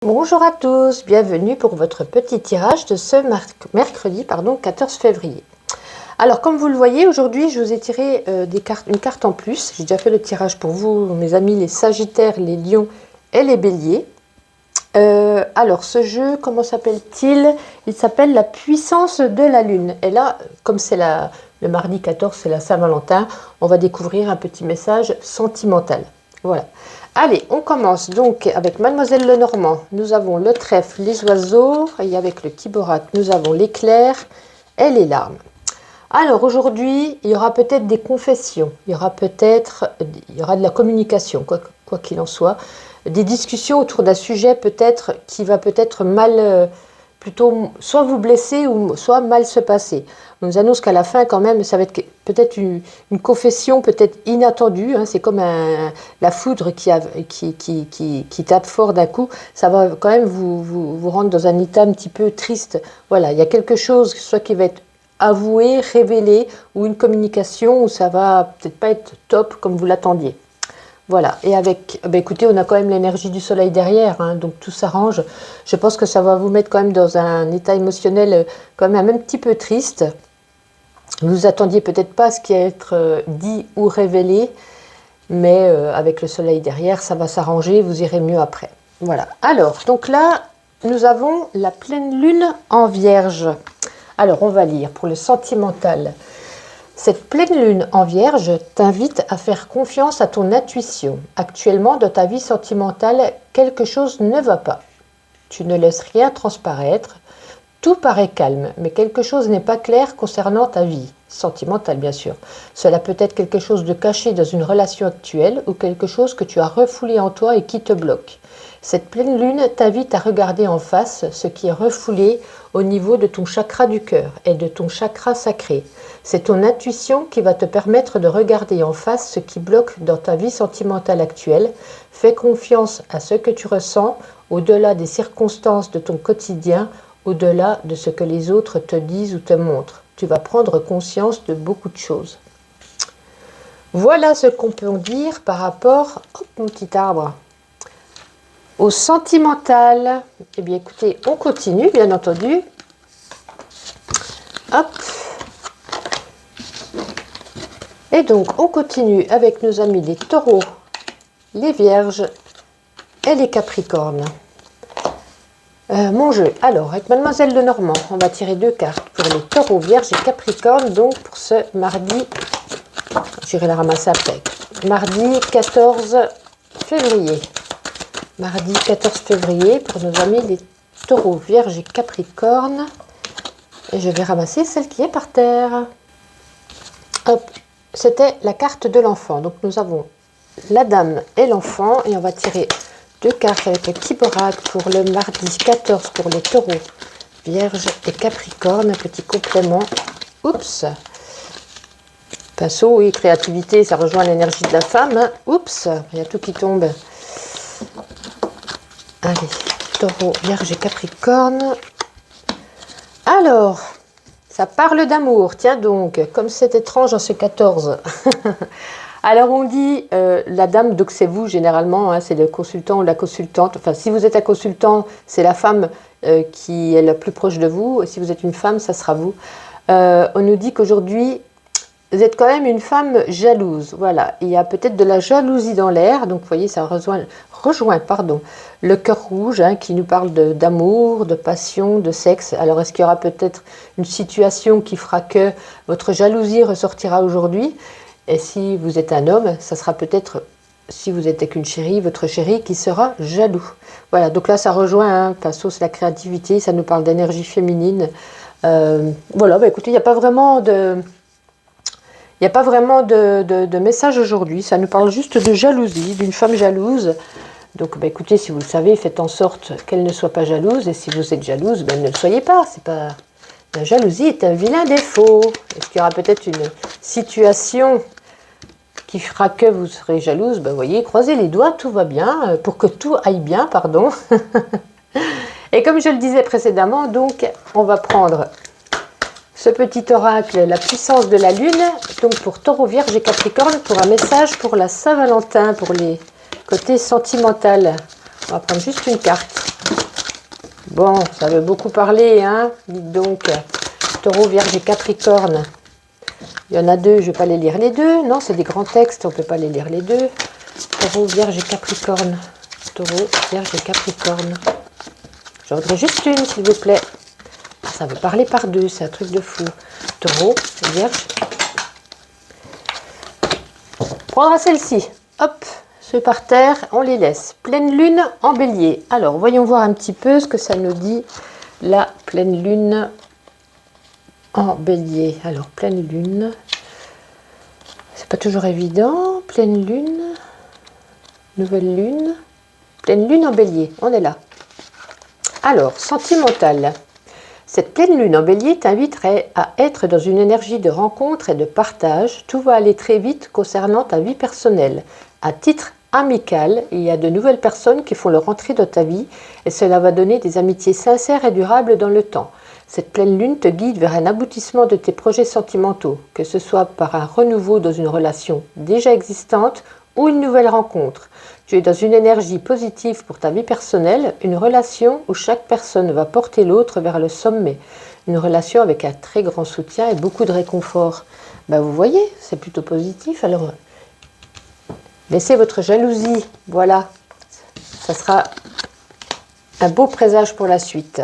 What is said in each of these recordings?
Bonjour à tous, bienvenue pour votre petit tirage de ce mercredi 14 février. Alors comme vous le voyez, aujourd'hui je vous ai tiré une carte en plus. J'ai déjà fait le tirage pour vous, mes amis, les Sagittaires, les Lions et les Béliers. Alors ce jeu, comment s'appelle-t-il? Il s'appelle la puissance de la lune. Et là, comme c'est le mardi 14, c'est la Saint-Valentin, on va découvrir un petit message sentimental. Voilà. Allez, on commence donc avec Mademoiselle Lenormand. Nous avons le trèfle, les oiseaux, et avec le Kiborat, nous avons l'éclair et les larmes. Alors aujourd'hui, il y aura peut-être des confessions, il y aura de la communication, quoi qu'il en soit, des discussions autour d'un sujet peut-être qui va peut-être mal, plutôt soit vous blesser ou soit mal se passer. On nous annonce qu'à la fin quand même, ça va être peut-être une confession peut-être inattendue, hein, c'est comme la foudre qui tape fort d'un coup, ça va quand même vous rendre dans un état un petit peu triste. Voilà, il y a quelque chose soit qui va être avoué, révélé, ou une communication où ça va peut-être pas être top comme vous l'attendiez. Voilà, et avec, écoutez, on a quand même l'énergie du soleil derrière, hein, donc tout s'arrange. Je pense que ça va vous mettre quand même dans un état émotionnel quand même un petit peu triste. Vous vous attendiez peut-être pas à ce qui va être dit ou révélé, mais avec le soleil derrière, ça va s'arranger, vous irez mieux après. Voilà, alors, donc là, nous avons la pleine lune en Vierge. Alors, on va lire pour le sentimental. Cette pleine lune en Vierge t'invite à faire confiance à ton intuition. Actuellement, dans ta vie sentimentale, quelque chose ne va pas. Tu ne laisses rien transparaître. Tout paraît calme, mais quelque chose n'est pas clair concernant ta vie, sentimentale bien sûr. Cela peut être quelque chose de caché dans une relation actuelle ou quelque chose que tu as refoulé en toi et qui te bloque. Cette pleine lune t'invite à regarder en face ce qui est refoulé au niveau de ton chakra du cœur et de ton chakra sacré. C'est ton intuition qui va te permettre de regarder en face ce qui bloque dans ta vie sentimentale actuelle. Fais confiance à ce que tu ressens au-delà des circonstances de ton quotidien, au-delà de ce que les autres te disent ou te montrent. Tu vas prendre conscience de beaucoup de choses. Voilà ce qu'on peut dire par rapport, mon petit arbre, au sentimental. Eh bien écoutez, on continue bien entendu. Hop. Et donc on continue avec nos amis les taureaux, les vierges et les capricornes. Mon jeu, alors avec Mademoiselle Lenormand, on va tirer 2 cartes pour les taureaux, vierges et capricornes, donc pour ce mardi, j'irai la ramasser après, mardi 14 février. Mardi 14 février pour nos amis les taureaux, vierges et capricornes. Et je vais ramasser celle qui est par terre. Hop, c'était la carte de l'enfant. Donc nous avons la dame et l'enfant et on va tirer 2 cartes avec le Kiborat pour le mardi 14 pour les taureaux, vierges et capricornes. Un petit complément. Oups. Pinceau, oui, créativité, ça rejoint l'énergie de la femme. Hein. Oups, il y a tout qui tombe. Allez, taureau, vierge et capricorne. Alors, ça parle d'amour. Tiens donc, comme c'est étrange en ce 14. Alors on dit, la dame, donc c'est vous généralement, hein, c'est le consultant ou la consultante. Enfin, si vous êtes un consultant, c'est la femme qui est la plus proche de vous. Et si vous êtes une femme, ça sera vous. On nous dit qu'aujourd'hui, vous êtes quand même une femme jalouse. Voilà, il y a peut-être de la jalousie dans l'air. Donc vous voyez, ça rejoint le cœur rouge, hein, qui nous parle d'amour, de passion, de sexe. Alors est-ce qu'il y aura peut-être une situation qui fera que votre jalousie ressortira aujourd'hui? Et si vous êtes un homme, ça sera peut-être, si vous êtes avec une chérie, votre chéri qui sera jaloux. Voilà, donc là ça rejoint, hein, Pinceau, c'est la créativité, ça nous parle d'énergie féminine. Voilà, écoutez, il n'y a pas vraiment de... Il n'y a pas vraiment de message aujourd'hui, ça nous parle juste de jalousie, d'une femme jalouse. Donc écoutez, si vous le savez, faites en sorte qu'elle ne soit pas jalouse, et si vous êtes jalouse, ne le soyez pas. C'est pas... La jalousie est un vilain défaut. Est-ce qu'il y aura peut-être une situation qui fera que vous serez jalouse? Vous voyez, croisez les doigts, tout va bien, pour que tout aille bien, pardon. Et comme je le disais précédemment, donc on va prendre ce petit oracle, la puissance de la lune, donc pour taureau, vierge et capricorne, pour un message pour la Saint-Valentin, pour les côtés sentimentaux. On va prendre juste une carte. Bon, ça veut beaucoup parler, hein. Dites donc, Taureau, Vierge et Capricorne. Il y en a deux, je ne vais pas les lire les deux. Non, c'est des grands textes, on ne peut pas les lire les deux. Taureau, Vierge et Capricorne. Taureau, Vierge et Capricorne. J'en voudrais juste une, s'il vous plaît. Ah, ça veut parler par deux, c'est un truc de fou. Taureau, Vierge. On prendra celle-ci. Hop, ceux par terre, on les laisse. Pleine lune en bélier. Alors, voyons voir un petit peu ce que ça nous dit. La pleine lune en bélier. Alors, pleine lune. C'est pas toujours évident. Pleine lune. Nouvelle lune. Pleine lune en bélier. On est là. Alors, sentimental. Cette pleine lune en bélier t'inviterait à être dans une énergie de rencontre et de partage. Tout va aller très vite concernant ta vie personnelle. À titre amical, il y a de nouvelles personnes qui font leur entrée dans ta vie et cela va donner des amitiés sincères et durables dans le temps. Cette pleine lune te guide vers un aboutissement de tes projets sentimentaux, que ce soit par un renouveau dans une relation déjà existante ou une nouvelle rencontre. Tu es dans une énergie positive pour ta vie personnelle, une relation où chaque personne va porter l'autre vers le sommet. Une relation avec un très grand soutien et beaucoup de réconfort. Ben vous voyez, c'est plutôt positif. Alors, laissez votre jalousie. Voilà, ça sera un beau présage pour la suite.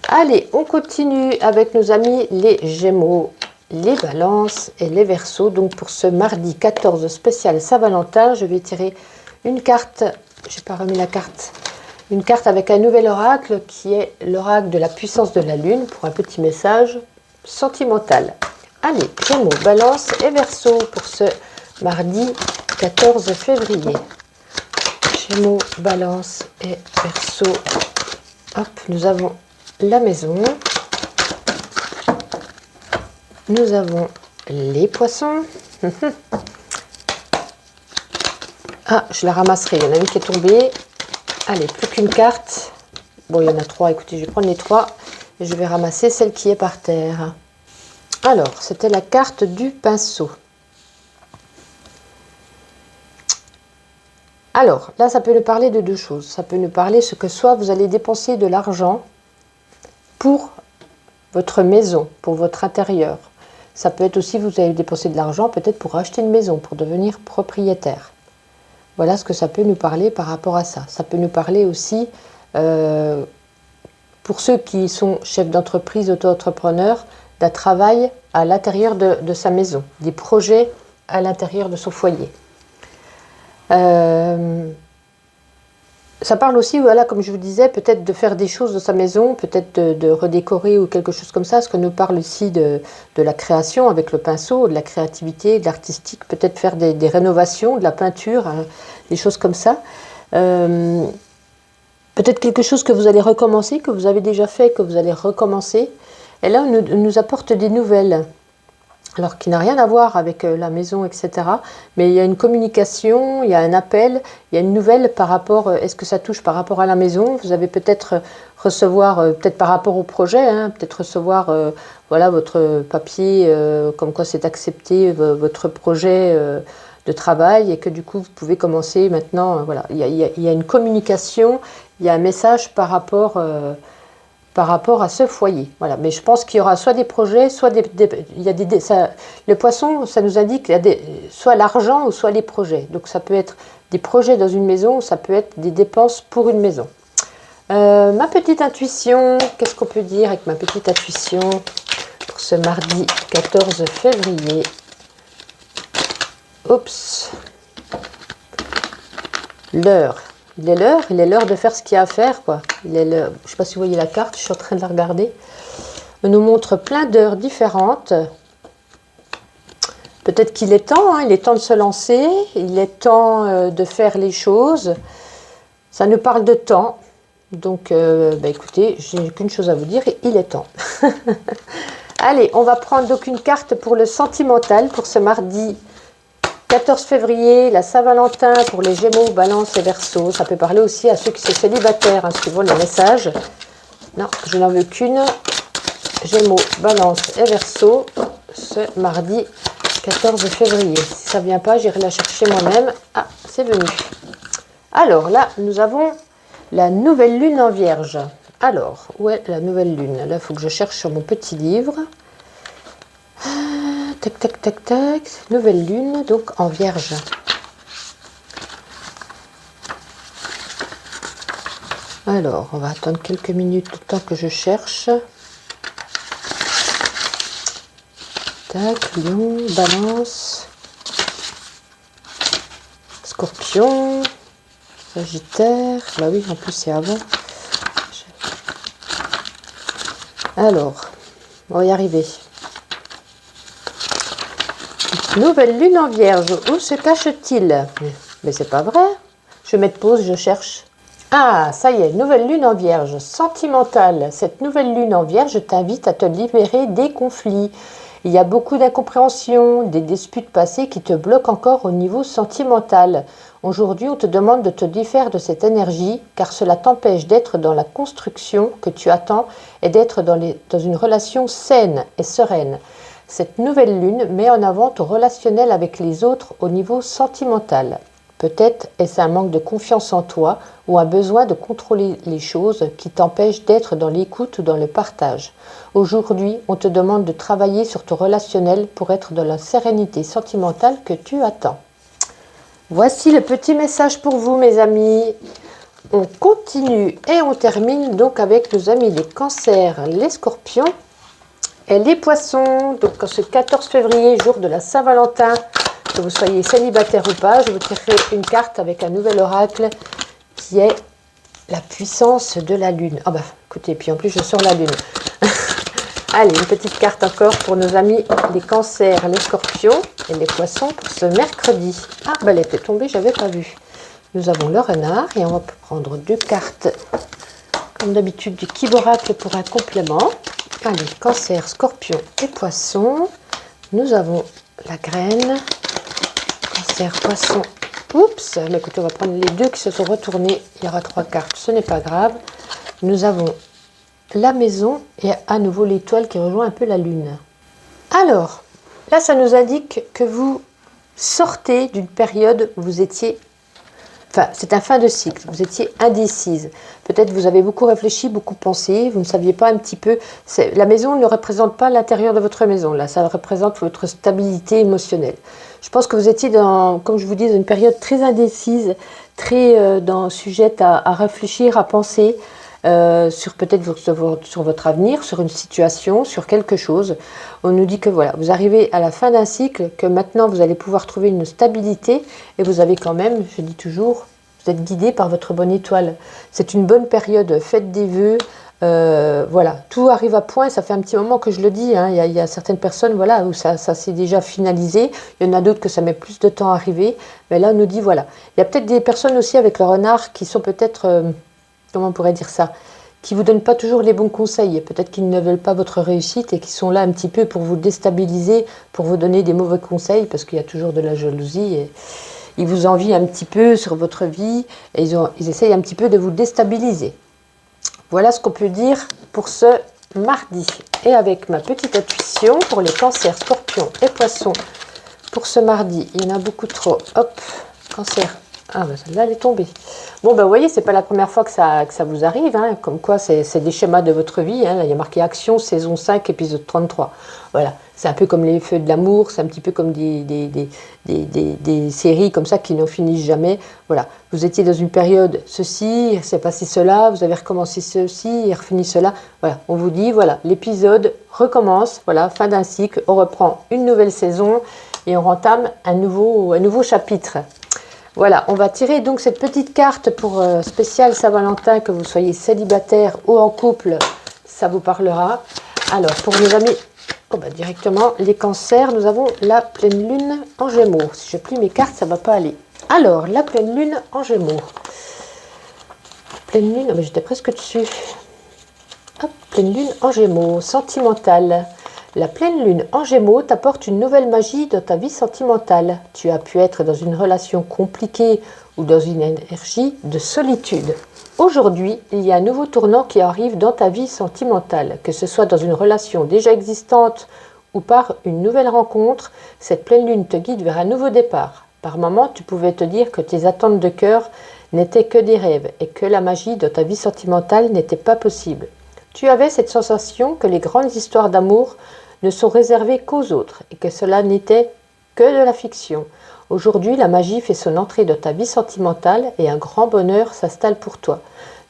Allez, on continue avec nos amis les Gémeaux, les Balances et les Verseaux. Donc pour ce mardi 14 spécial Saint-Valentin, je vais tirer une carte, je n'ai pas remis la carte, une carte avec un nouvel oracle qui est l'oracle de la puissance de la Lune pour un petit message sentimental. Allez, Gémeaux, Balance et Verseaux pour ce mardi 14 février. Gémeaux, Balance et Verseaux. Hop, nous avons la maison. Nous avons les poissons. Ah, je la ramasserai. Il y en a une qui est tombée. Allez, plus qu'une carte. Bon, il y en a trois. Écoutez, je vais prendre les trois et je vais ramasser celle qui est par terre. Alors, c'était la carte du pinceau. Alors, là, ça peut nous parler de deux choses. Ça peut nous parler ce que soit vous allez dépenser de l'argent pour votre maison, pour votre intérieur. Ça peut être aussi, vous allez dépenser de l'argent peut-être pour acheter une maison, pour devenir propriétaire. Voilà ce que ça peut nous parler par rapport à ça. Ça peut nous parler aussi, pour ceux qui sont chefs d'entreprise, auto-entrepreneurs, d'un travail à l'intérieur de sa maison, des projets à l'intérieur de son foyer. Ça parle aussi, voilà, comme je vous disais, peut-être de faire des choses dans sa maison, peut-être de redécorer ou quelque chose comme ça, ce que nous parle aussi de la création avec le pinceau, de la créativité, de l'artistique, peut-être faire des rénovations, de la peinture, hein, des choses comme ça. Peut-être quelque chose que vous allez recommencer, que vous avez déjà fait, que vous allez recommencer. Et là, on nous apporte des nouvelles. Alors, qui n'a rien à voir avec la maison, etc. Mais il y a une communication, il y a un appel, il y a une nouvelle par rapport, est-ce que ça touche par rapport à la maison? Vous avez peut-être recevoir, peut-être par rapport au projet, hein, peut-être recevoir voilà, votre papier, comme quoi c'est accepté, votre projet de travail, et que du coup, vous pouvez commencer maintenant. Voilà, il y a une communication, il y a un message par rapport à ce foyer. Voilà. Mais je pense qu'il y aura soit des projets, soit il y a le poisson, ça nous indique qu'il y a soit l'argent ou soit les projets. Donc ça peut être des projets dans une maison, ou ça peut être des dépenses pour une maison. Ma petite intuition, qu'est-ce qu'on peut dire avec ma petite intuition pour ce mardi 14 février? Oups. L'heure. Il est l'heure de faire ce qu'il y a à faire, quoi. Je ne sais pas si vous voyez la carte, je suis en train de la regarder. On nous montre plein d'heures différentes. Peut-être qu'il est temps, hein, il est temps de se lancer, il est temps de faire les choses. Ça nous parle de temps. Donc, écoutez, j'ai qu'une chose à vous dire, il est temps. Allez, on va prendre donc une carte pour le sentimental, pour ce mardi 14 février, la Saint-Valentin pour les Gémeaux, Balance et Verseaux. Ça peut parler aussi à ceux qui sont célibataires, hein, suivant les messages. Non, je n'en veux qu'une. Gémeaux, Balance et Verseaux, ce mardi 14 février. Si ça ne vient pas, j'irai la chercher moi-même. Ah, c'est venu. Alors là, nous avons la nouvelle lune en Vierge. Alors, où est la nouvelle lune? Là, il faut que je cherche sur mon petit livre. Tac, tac, tac, tac. Nouvelle lune, donc en Vierge. Alors, on va attendre quelques minutes le temps que je cherche. Tac, Lion, Balance, Scorpion, Sagittaire. Bah oui, en plus c'est avant. Alors, on va y arriver. Nouvelle lune en Vierge. Où se cache-t-il? Mais c'est pas vrai. Je vais mettre pause, je cherche. Ah, ça y est, nouvelle lune en Vierge, sentimentale. Cette nouvelle lune en Vierge t'invite à te libérer des conflits. Il y a beaucoup d'incompréhension, des disputes passées qui te bloquent encore au niveau sentimental. Aujourd'hui, on te demande de te défaire de cette énergie, car cela t'empêche d'être dans la construction que tu attends et d'être dans une relation saine et sereine. Cette nouvelle lune met en avant ton relationnel avec les autres au niveau sentimental. Peut-être est-ce un manque de confiance en toi ou un besoin de contrôler les choses qui t'empêche d'être dans l'écoute ou dans le partage. Aujourd'hui, on te demande de travailler sur ton relationnel pour être dans la sérénité sentimentale que tu attends. Voici le petit message pour vous, mes amis. On continue et on termine donc avec nos amis les cancers, les scorpions et les poissons. Donc ce 14 février, jour de la Saint-Valentin, que vous soyez célibataire ou pas, je vous tirerai une carte avec un nouvel oracle qui est la puissance de la lune. Ah bah écoutez, puis en plus je sors la lune. Allez, une petite carte encore pour nos amis les cancers, les scorpions et les poissons pour ce mercredi. Ah bah elle était tombée, j'avais pas vu. Nous avons le renard et on va prendre 2 cartes comme d'habitude du Kiboracle pour un complément. Allez, cancer, scorpion et poisson. Nous avons la graine. Cancer, poisson. Oups, mais écoutez, on va prendre les 2 qui se sont retournés. Il y aura 3 cartes, ce n'est pas grave. Nous avons la maison et à nouveau l'étoile qui rejoint un peu la lune. Alors, là, ça nous indique que vous sortez d'une période où vous étiez... Enfin, c'est un fin de cycle, vous étiez indécise. Peut-être vous avez beaucoup réfléchi, beaucoup pensé, vous ne saviez pas un petit peu... La maison ne représente pas l'intérieur de votre maison, là, ça représente votre stabilité émotionnelle. Je pense que vous étiez, comme je vous dis, dans une période très indécise, très sujette à réfléchir, à penser sur peut-être sur votre avenir, sur une situation, sur quelque chose. On nous dit que voilà, vous arrivez à la fin d'un cycle, que maintenant vous allez pouvoir trouver une stabilité et vous avez quand même, je dis toujours, vous êtes guidé par votre bonne étoile. C'est une bonne période, faites des vœux. Voilà, tout arrive à point, ça fait un petit moment que je le dis, hein. Il y a certaines personnes voilà, où ça s'est déjà finalisé, il y en a d'autres que ça met plus de temps à arriver, mais là on nous dit voilà, il y a peut-être des personnes aussi avec le renard qui sont peut-être, comment on pourrait dire ça, qui ne vous donnent pas toujours les bons conseils, peut-être qu'ils ne veulent pas votre réussite et qui sont là un petit peu pour vous déstabiliser, pour vous donner des mauvais conseils, parce qu'il y a toujours de la jalousie et ils vous envient un petit peu sur votre vie et ils essayent un petit peu de vous déstabiliser. Voilà ce qu'on peut dire pour ce mardi. Et avec ma petite intuition pour les cancers, scorpions et poissons, pour ce mardi, il y en a beaucoup trop. Hop, cancer. Ah ben celle-là, elle est tombée. Bon ben vous voyez, c'est pas la première fois que ça vous arrive, hein. Comme quoi c'est des schémas de votre vie, hein. Là, il y a marqué Action, saison 5, épisode 33. Voilà, c'est un peu comme les feux de l'amour, c'est un petit peu comme des séries comme ça qui n'en finissent jamais. Voilà, vous étiez dans une période, ceci, il s'est passé cela, vous avez recommencé ceci, et refini cela. Voilà, on vous dit, voilà, l'épisode recommence, voilà, fin d'un cycle, on reprend une nouvelle saison et on entame un nouveau chapitre. Voilà, on va tirer donc cette petite carte pour spécial Saint-Valentin, que vous soyez célibataire ou en couple, ça vous parlera. Alors, pour nos amis, directement, les cancers, nous avons la pleine lune en Gémeaux. Si je plie mes cartes, ça ne va pas aller. Alors, la pleine lune en Gémeaux. Pleine lune, j'étais presque dessus. Hop, pleine lune en Gémeaux, sentimentale. La pleine lune en Gémeaux t'apporte une nouvelle magie dans ta vie sentimentale. Tu as pu être dans une relation compliquée ou dans une énergie de solitude. Aujourd'hui, il y a un nouveau tournant qui arrive dans ta vie sentimentale. Que ce soit dans une relation déjà existante ou par une nouvelle rencontre, cette pleine lune te guide vers un nouveau départ. Par moments, tu pouvais te dire que tes attentes de cœur n'étaient que des rêves et que la magie de ta vie sentimentale n'était pas possible. Tu avais cette sensation que les grandes histoires d'amour ne sont réservées qu'aux autres et que cela n'était que de la fiction. Aujourd'hui, la magie fait son entrée dans ta vie sentimentale et un grand bonheur s'installe pour toi.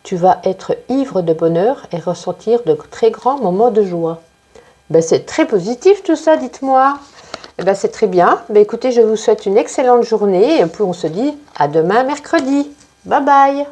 Tu vas être ivre de bonheur et ressentir de très grands moments de joie. Ben, c'est très positif tout ça, dites-moi. Eh ben, c'est très bien. Ben, écoutez, je vous souhaite une excellente journée et puis on se dit à demain mercredi. Bye bye.